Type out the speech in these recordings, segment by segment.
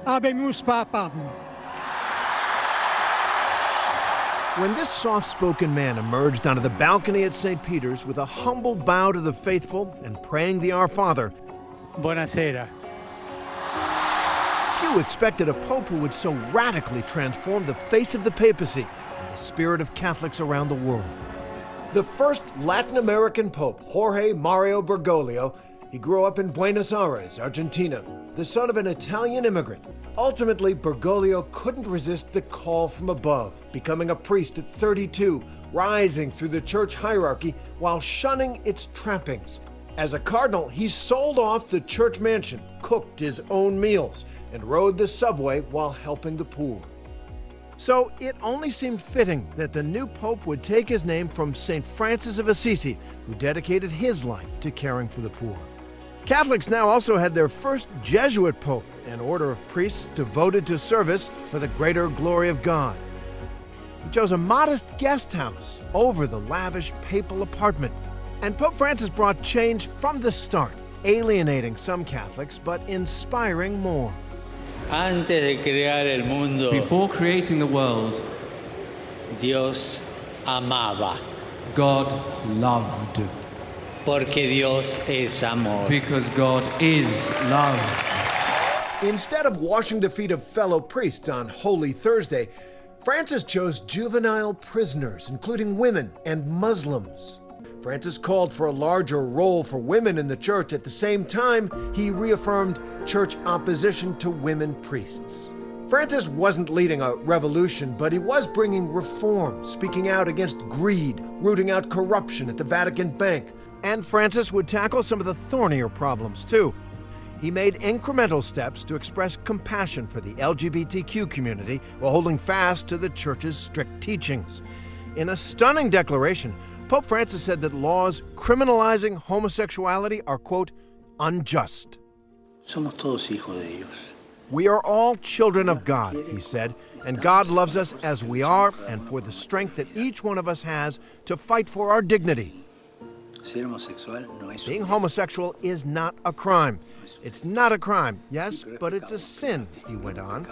Habemus Papam. When this soft-spoken man emerged onto the balcony at St. Peter's with a humble bow to the faithful and praying the Our Father, Buonasera. few expected a pope who would so radically transform the face of the papacy and the spirit of Catholics around the world. The first Latin American pope, Jorge Mario Bergoglio, he grew up in Buenos Aires, Argentina, the son of an Italian immigrant. Ultimately, Bergoglio couldn't resist the call from above, becoming a priest at 32, rising through the church hierarchy while shunning its trappings. As a cardinal, he sold off the church mansion, cooked his own meals, and rode the subway while helping the poor. So it only seemed fitting that the new pope would take his name from St. Francis of Assisi, who dedicated his life to caring for the poor. Catholics now also had their first Jesuit pope, an order of priests devoted to service for the greater glory of God. He chose a modest guest house over the lavish papal apartment. And Pope Francis brought change from the start, alienating some Catholics but inspiring more. Before creating the world, Dios amaba. God loved. Porque Dios es amor. Because God is love. Instead of washing the feet of fellow priests on Holy Thursday, Francis chose juvenile prisoners, including women and Muslims. Francis called for a larger role for women in the church. At the same time, he reaffirmed church opposition to women priests. Francis wasn't leading a revolution, but he was bringing reform, speaking out against greed, rooting out corruption at the Vatican Bank. And Francis would tackle some of the thornier problems, too. He made incremental steps to express compassion for the LGBTQ community while holding fast to the church's strict teachings. In a stunning declaration, Pope Francis said that laws criminalizing homosexuality are, quote, unjust. Somos todos hijos de Dios. We are all children of God, he said, and God loves us as we are and for the strength that each one of us has to fight for our dignity. Being homosexual is not a crime. It's not a crime, yes, but it's a sin, he went on.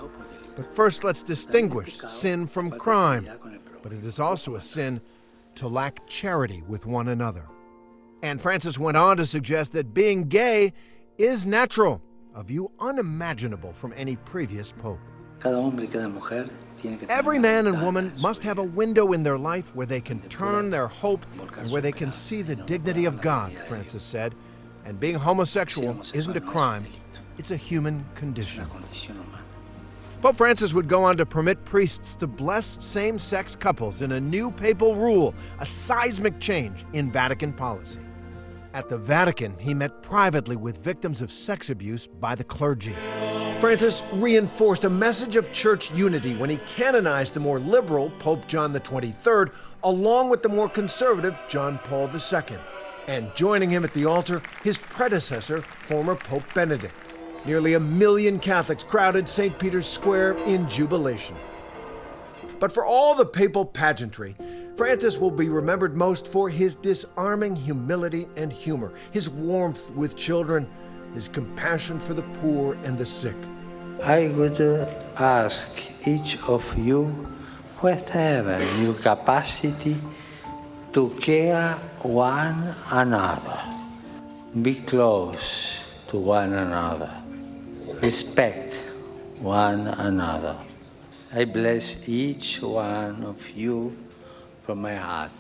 But first, let's distinguish sin from crime. But it is also a sin to lack charity with one another. And Francis went on to suggest that being gay is natural, a view unimaginable from any previous pope. Every man and woman must have a window in their life where they can turn their hope and where they can see the dignity of God, Francis said. And being homosexual isn't a crime, it's a human condition. Pope Francis would go on to permit priests to bless same-sex couples in a new papal rule, a seismic change in Vatican policy. At the Vatican, he met privately with victims of sex abuse by the clergy. Francis reinforced a message of church unity when he canonized the more liberal Pope John XXIII, along with the more conservative John Paul II. And joining him at the altar, his predecessor, former Pope Benedict. Nearly 1 million Catholics crowded St. Peter's Square in jubilation. But for all the papal pageantry, Francis will be remembered most for his disarming humility and humor, his warmth with children, his compassion for the poor and the sick. I would ask each of you, whatever your capacity, to care one another. Be close to one another. Respect one another. I bless each one of you from my heart.